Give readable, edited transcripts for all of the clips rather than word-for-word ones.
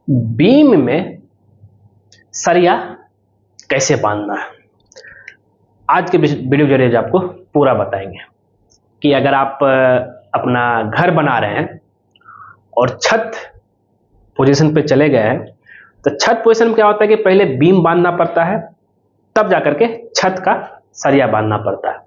Beam में सरिया कैसे बांधना है, आज के वीडियो के जरिए आपको पूरा बताएंगे कि अगर आप अपना घर बना रहे हैं और छत पोजीशन पे चले गए हैं तो छत पोजीशन में क्या होता है कि पहले बीम बांधना पड़ता है, तब जाकर के छत का सरिया बांधना पड़ता है।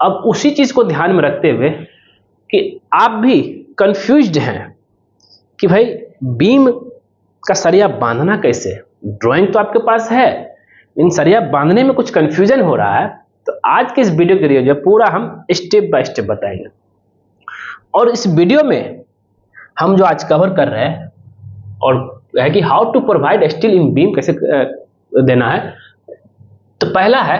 अब उसी चीज को ध्यान में रखते हुए कि आप भी कंफ्यूज्ड हैं कि भाई बीम का सरिया बांधना कैसे, ड्राइंग तो आपके पास है, इन सरिया बांधने में कुछ कंफ्यूजन हो रहा है, तो आज के इस वीडियो के लिए पूरा हम स्टेप बाय स्टेप बताएंगे। और इस वीडियो में हम जो आज कवर कर रहे हैं और है कि how to provide steel in beam कैसे देना है। तो पहला है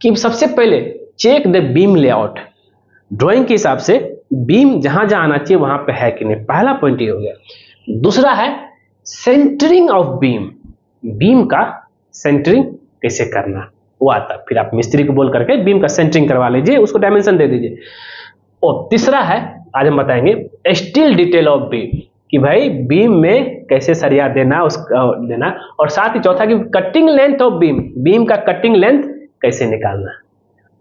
कि सबसे पहले check the beam layout, drawing के हिसाब से बीम जहां जहां आना चाहिए वहां पे है कि नहीं, पहला पॉइंट ये हो गया। दूसरा है सेंटरिंग ऑफ बीम, बीम का सेंटरिंग कैसे करना वो आता, फिर आप मिस्त्री को बोल करके बीम का सेंटरिंग करवा लीजिए, उसको डायमेंशन दे दीजिए। और तीसरा है आज हम बताएंगे स्टील डिटेल ऑफ बीम, कि भाई बीम में कैसे सरिया देना उसका देना, और साथ ही चौथा कि cutting length of beam, beam का कटिंग लेंथ कैसे निकालना।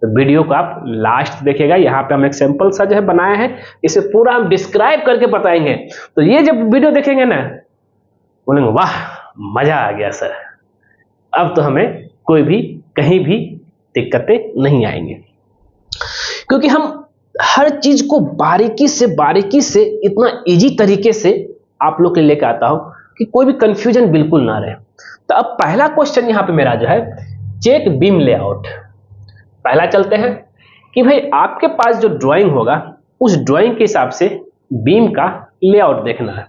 तो वीडियो को आप लास्ट देखिएगा, यहाँ पे हम एक सैंपल सा जो है बनाए हैं, इसे पूरा हम डिस्क्राइब करके बताएंगे। तो ये जब वीडियो देखेंगे ना बोलेंगे वाह मजा आ गया सर, अब तो हमें कोई भी कहीं भी दिक्कतें नहीं आएंगी, क्योंकि हम हर चीज को बारीकी से इतना इजी तरीके से आप लोग के लिए लेकर आता हूं कि कोई भी कंफ्यूजन बिल्कुल ना रहे। तो अब पहला क्वेश्चन यहां पे मेरा जो है चेक बीम लेआउट। पहला चलते हैं कि भाई आपके पास जो ड्राइंग होगा उस ड्राइंग के हिसाब से बीम का लेआउट देखना है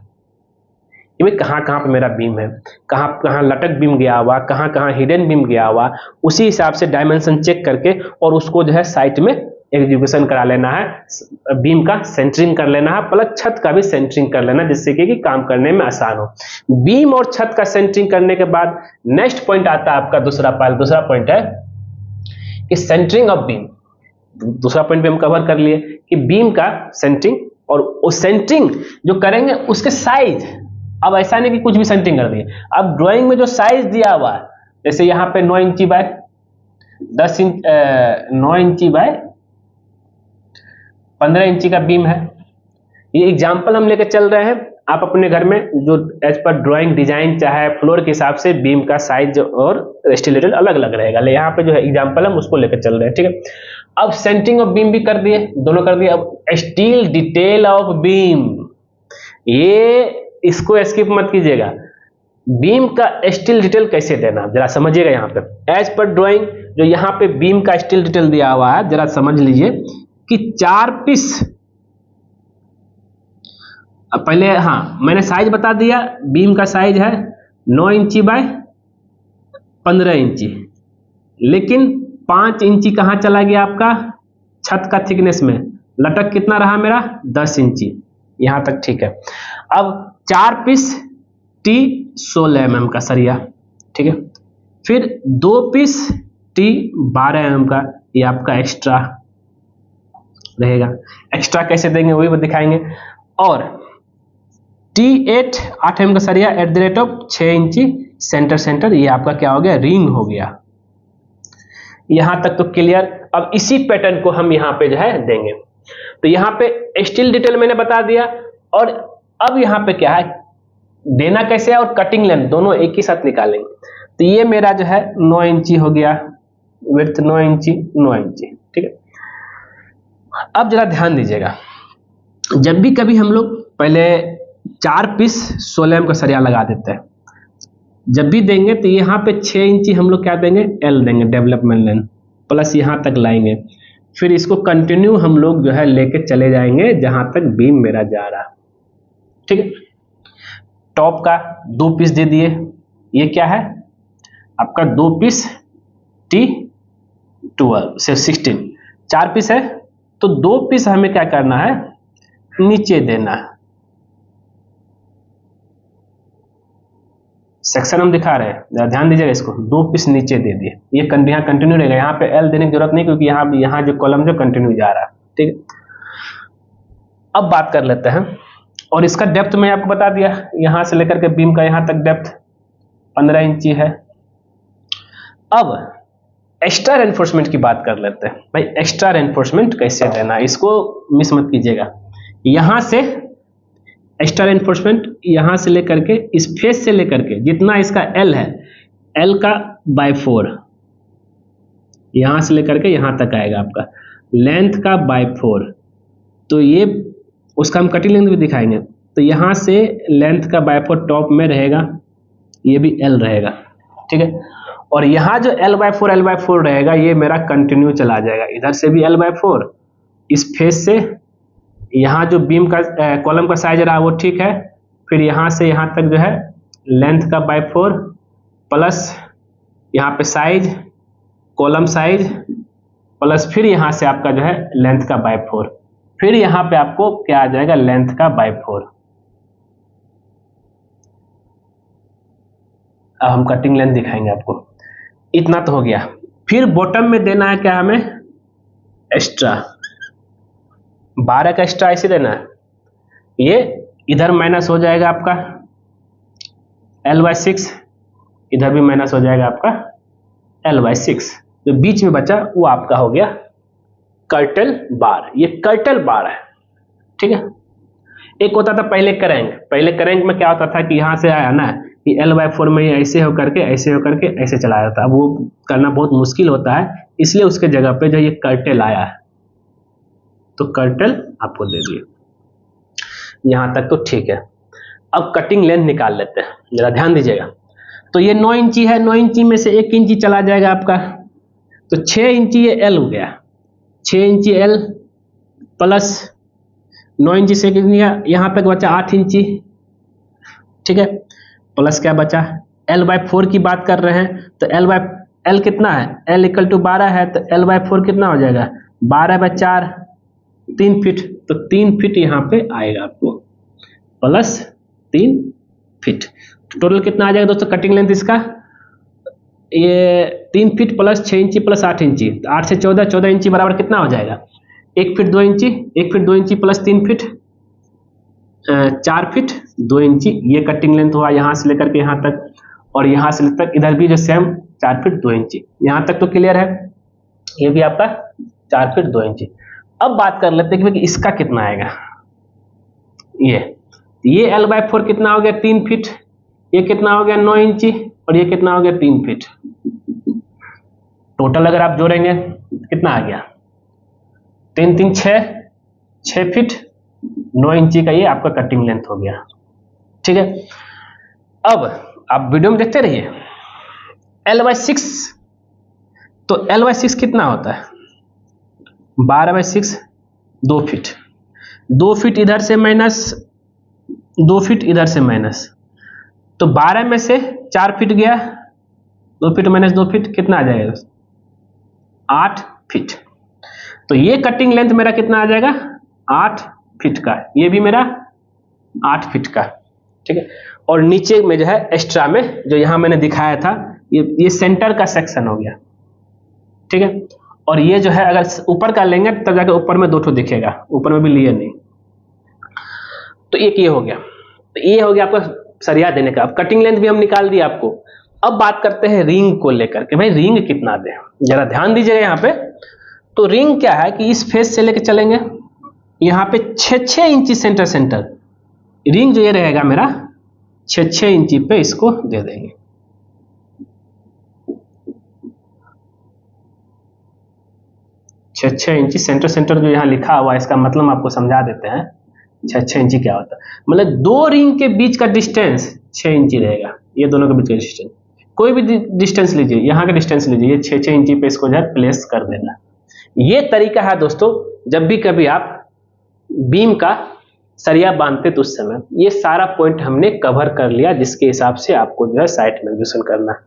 कि भाई कहां कहां पे मेरा बीम है, कहां कहां लटक बीम गया हुआ, कहां कहां हिडन बीम गया हुआ, उसी हिसाब से डायमेंशन चेक करके और उसको जो है साइट में एग्जीक्यूशन करा लेना है, बीम का सेंटरिंग कर लेना है, प्लस छत का भी सेंटरिंग कर लेना, जिससे कि काम करने में आसान हो। बीम और छत का सेंटरिंग करने के बाद नेक्स्ट पॉइंट आता है आपका दूसरा पॉइंट है कि सेंटरिंग ऑफ बीम। दूसरा पॉइंट भी हम कवर कर लिए कि बीम का सेंटरिंग, और वो सेंटरिंग जो करेंगे उसके साइज, अब ऐसा नहीं कि कुछ भी सेंटरिंग कर दिए, अब ड्राइंग में जो साइज दिया हुआ है, जैसे यहाँ पे 9 इंची बाय 10 इंच 9 इंची बाय 15 इंची का बीम है। ये एग्जाम्पल हम लेकर चल रहे हैं, आप अपने घर में जो एज पर ड्राइंग डिजाइन चाहे फ्लोर के हिसाब से बीम का साइज और स्टील डिटेल अलग अलग रहेगा, ले यहाँ पे जो है एग्जाम्पल हम उसको लेकर चल रहे हैं, ठीक है। अब सेंटरिंग ऑफ बीम भी कर दिए, दोनों कर दिए। अब स्टील डिटेल ऑफ बीम, ये इसको स्किप मत कीजिएगा, बीम का स्टील डिटेल कैसे देना जरा समझिएगा। यहाँ पे एज पर ड्राइंग जो यहाँ पे बीम का स्टील डिटेल दिया हुआ है, जरा समझ लीजिए कि 4 पीस, अब पहले हाँ मैंने साइज बता दिया, बीम का साइज है 9 इंची बाय 15 इंची, लेकिन 5 इंची कहाँ चला गया आपका छत का थिकनेस में, लटक कितना रहा मेरा 10 इंची, यहां तक ठीक है। अब 4 पीस टी 16 mm का सरिया, ठीक है, फिर 2 पीस टी 12 mm का, ये आपका एक्स्ट्रा रहेगा। एक्स्ट्रा कैसे देंगे वही दिखाएंगे। और T8 8 mm का सरिया एट द रेट ऑफ 6 इंची सेंटर, ये आपका क्या हो गया रिंग हो गया। यहां तक तो क्लियर। अब इसी पैटर्न को हम यहां पे जो है देंगे। तो यहाँ पे स्टील डिटेल मैंने बता दिया, और अब यहाँ पे क्या है देना कैसे है और कटिंग लेंथ दोनों एक ही साथ निकालेंगे। तो ये मेरा जो है 9 इंची हो गया, विड्थ 9 इंची 9 इंची, ठीक है। अब जरा ध्यान दीजिएगा, जब भी कभी हम लोग पहले 4 पीस 16 mm का सरिया लगा देते हैं, जब भी देंगे तो यहाँ पे 6 इंची हम लोग क्या देंगे एल देंगे, डेवलपमेंट लेंथ, प्लस यहाँ तक लाएंगे, फिर इसको कंटिन्यू हम लोग जो है लेके चले जाएंगे जहां तक बीम मेरा जा रहा, ठीक है। टॉप का 2 पीस दे दिए, ये क्या है आपका 2 पीस T12 से 16, 4 पीस है तो 2 पीस हमें क्या करना है नीचे देना है। सेक्शन हम दिखा रहे हैं, ध्यान दीजिएगा, इसको 2 पीस नीचे दे दिए, ये यहाँ कंटिन्यू रहेगा, यहाँ पे एल देने की जरूरत नहीं क्योंकि यहाँ जो कॉलम जो कंटिन्यू जा रहा है, ठीक है। अब बात कर लेते हैं और इसका डेप्थ मैं आपको बता दिया, यहां से लेकर के बीम का यहां तक डेप्थ 15 इंची है। अब एक्स्ट्रा रेनफोर्समेंट की बात कर लेते हैं। भाई एक्स्ट्रा रेनफोर्समेंट कैसे देना, इसको मिस मत कीजिएगा। यहां से एक्स्ट्रा रेनफोर्समेंट यहां से लेकर के इस फेस से लेकर के जितना इसका एल है, एल का बाय 4, यहां से लेकर के यहां तक आएगा आपका लेंथ का बाय 4। तो ये उसका हम कटिंग लेंथ भी दिखाएंगे। तो यहां से लेंथ का बाय 4 टॉप में रहेगा, ये भी एल रहेगा, ठीक है। और यहाँ जो L/4 रहेगा ये मेरा कंटिन्यू चला जाएगा, इधर से भी L/4, इस फेस से यहाँ जो बीम का कॉलम का साइज रहा वो ठीक है, फिर यहाँ से यहाँ तक जो है लेंथ का बाय 4 प्लस यहाँ पे साइज, कॉलम साइज प्लस फिर यहाँ से आपका जो है लेंथ का बाय 4, फिर यहाँ पे आपको क्या आ जाएगा लेंथ का बाय 4। अब हम कटिंग लेंथ दिखाएंगे आपको। इतना तो हो गया। फिर बॉटम में देना है क्या हमें, एक्स्ट्रा 12 का एक्स्ट्रा ऐसे देना है। ये इधर माइनस हो जाएगा आपका L/6, इधर भी माइनस हो जाएगा आपका L/6, जो बीच में बचा वो आपका हो गया कर्टल बार। ये कर्टल बार है, ठीक है। एक होता था पहले करेंग में क्या होता था कि यहां से आया ना कि L/4 में ये ऐसे होकर के ऐसे चला जाता है। अब वो करना बहुत मुश्किल होता है, इसलिए उसके जगह पे जो ये कर्टल आया है, तो कर्टल आपको दे दिए। यहां तक तो ठीक है। अब कटिंग लेंथ निकाल लेते हैं, जरा ध्यान दीजिएगा। तो ये 9 इंची है, 9 इंची में से 1 इंची चला जाएगा आपका, तो 6 इंची ये L हो गया, 6 इंची L प्लस 9 इंची से यहां तक बचा 8 इंची, ठीक है। प्लस क्या बचा, L/4 की बात कर रहे हैं, तो L कितना है, L = 12 है, तो L/4 कितना हो जाएगा 12/4, 3 फीट। तो 3 फीट यहाँ पे आएगा आपको प्लस 3 फीट। तो टोटल कितना आ जाएगा दोस्तों कटिंग लेंथ इसका, ये 3 फीट प्लस 6 इंची प्लस 8 इंची, 8 से 14, 14 इंची बराबर कितना हो जाएगा 1 फीट 2 इंची, 1 फीट 2 इंची प्लस 3 फीट 4 फीट 2 इंची। ये कटिंग लेंथ हुआ यहाँ से लेकर के यहाँ तक, और यहाँ से तक इधर भी जो सेम 4 फीट 2 इंची। यहाँ तक तो क्लियर है, ये भी आपका 4 फीट 2 इंची। अब बात कर लेते हैं कि इसका कितना आएगा। ये L/4 कितना हो गया 3 फीट, ये कितना हो गया 9 इंची, और ये कितना हो गया 3 फीट। टोटल अगर आप जोड़ेंगे कितना आ गया 3 3 6 फीट 9 इंची का ये आपका कटिंग लेंथ हो गया, ठीक है। अब आप वीडियो में देखते रहिए। L/6, तो L/6 कितना होता है 12/6, 2 फीट, 2 फीट इधर से माइनस, 2 फीट इधर से माइनस, तो 12 में से 4 फीट गया, 2 फीट माइनस 2 फीट कितना आ जाएगा 8 फीट। तो ये कटिंग लेंथ मेरा कितना आ जाएगा 8 फीट का, ये भी मेरा 8 फीट का, ठीक है। और नीचे में जो है एक्स्ट्रा में जो यहां मैंने दिखाया था, ये सेंटर का सेक्शन हो गया, ठीक है। और ये जो है अगर ऊपर का लेंगे तब जाकर ऊपर में 2 ठो दिखेगा, ऊपर में भी लिए नहीं। तो एक ये हो गया, तो ये हो गया आपका सरिया देने का। अब कटिंग लेंथ भी हम निकाल दिया आपको। अब बात करते हैं रिंग को लेकर के, भाई रिंग कितना दें, जरा ध्यान दीजिएगा यहाँ पे। तो रिंग क्या है कि इस फेस से लेकर चलेंगे यहाँ पे 6 इंची सेंटर, रिंग जो ये रहेगा मेरा 6 इंची पे इसको दे देंगे। छः इंची सेंटर जो यहाँ लिखा हुआ है, इसका मतलब आपको समझा देते हैं 6 इंची क्या होता है। मतलब 2 रिंग के बीच का डिस्टेंस 6 इंची रहेगा, ये दोनों के बीच का डिस्टेंस। कोई भी डिस्टेंस लीजिए, यहाँ का डिस्टेंस लीजिए, ये 6 इंची पे इसको जो है प्लेस कर देना। ये तरीका है दोस्तों, जब भी कभी आप बीम का सरिया बांधते तो उस समय ये सारा पॉइंट हमने कवर कर लिया, जिसके हिसाब से आपको जो है साइट मैग्नीफिकेशन करना।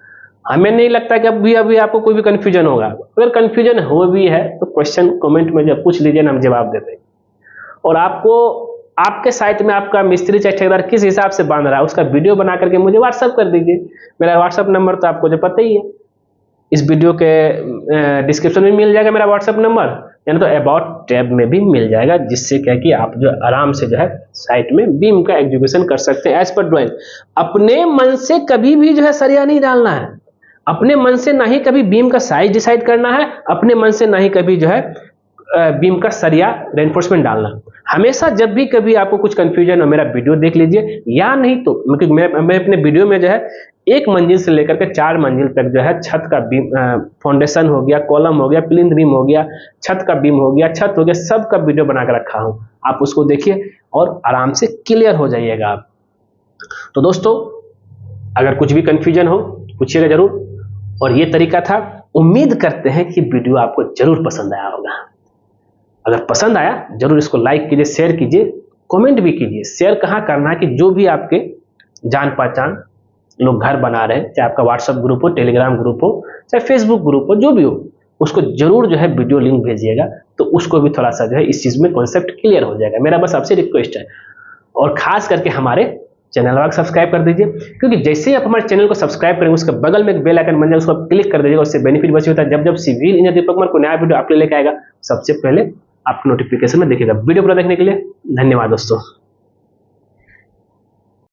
हमें नहीं लगता कि अभी आपको कोई भी कंफ्यूजन होगा। अगर कंफ्यूजन हो भी है तो क्वेश्चन कमेंट में जब पूछ लीजिए ना, हम जवाब दे देंगे। और आपको आपके साइट में आपका मिस्त्री चाहे ठेकेदार किस हिसाब से बांध रहा है उसका वीडियो बना करके मुझे व्हाट्सअप कर दीजिए। मेरा व्हाट्सअप नंबर तो आपको जो पता ही है, इस वीडियो के डिस्क्रिप्शन में मिल जाएगा मेरा व्हाट्सअप नंबर। यानी तो अबाउट टैब में भी मिल जाएगा, जिससे क्या कि आप जो आराम से जो है साइट में बीम का एग्जीक्यूशन कर सकते हैं एज पर ड्राइंग। अपने मन से कभी भी जो है सरिया नहीं डालना है, अपने मन से ना ही कभी बीम का साइज डिसाइड करना है, अपने मन से ना ही कभी जो है बीम का सरिया रेनफोर्समेंट डालना। हमेशा जब भी कभी आपको कुछ कंफ्यूजन हो मेरा वीडियो देख लीजिए, या नहीं तो मैं अपने वीडियो में जो है 1 मंजिल से लेकर के 4 मंजिल तक जो है छत का बीम, फाउंडेशन हो गया, कॉलम हो गया, प्लिंथ बीम हो गया, छत का बीम हो गया, छत हो गया, सब का वीडियो बना के रखा हूं। आप उसको देखिए और आराम से क्लियर हो जाइएगा आप। तो दोस्तों, अगर कुछ भी कंफ्यूजन हो पूछिएगा जरूर। और ये तरीका था, उम्मीद करते हैं कि वीडियो आपको जरूर पसंद आया होगा। अगर पसंद आया जरूर इसको लाइक कीजिए, शेयर कीजिए, कमेंट भी कीजिए। शेयर कहाँ करना है कि जो भी आपके जान पहचान लोग घर बना रहे हैं, चाहे आपका व्हाट्सएप ग्रुप हो, टेलीग्राम ग्रुप हो, चाहे फेसबुक ग्रुप हो, जो भी हो, उसको जरूर जो है वीडियो लिंक भेजिएगा, तो उसको भी थोड़ा सा जो है इस चीज में कॉन्सेप्ट क्लियर हो जाएगा। मेरा बस आपसे रिक्वेस्ट है। और खास करके हमारे चैनल को सब्सक्राइब कर दीजिए, क्योंकि जैसे ही आप हमारे चैनल को सब्सक्राइब करेंगे उसके बगल में एक बेल आइकन बन जाएगा, उसको क्लिक कर दीजिएगा। उससे बेनिफिट बस होता है, जब जब सिविल इंजीनियर दीपक कुमार को नया वीडियो आपके लेके आएगा, सबसे पहले आपको नोटिफिकेशन में देखिएगा। वीडियो पूरा देखने के लिए धन्यवाद दोस्तों।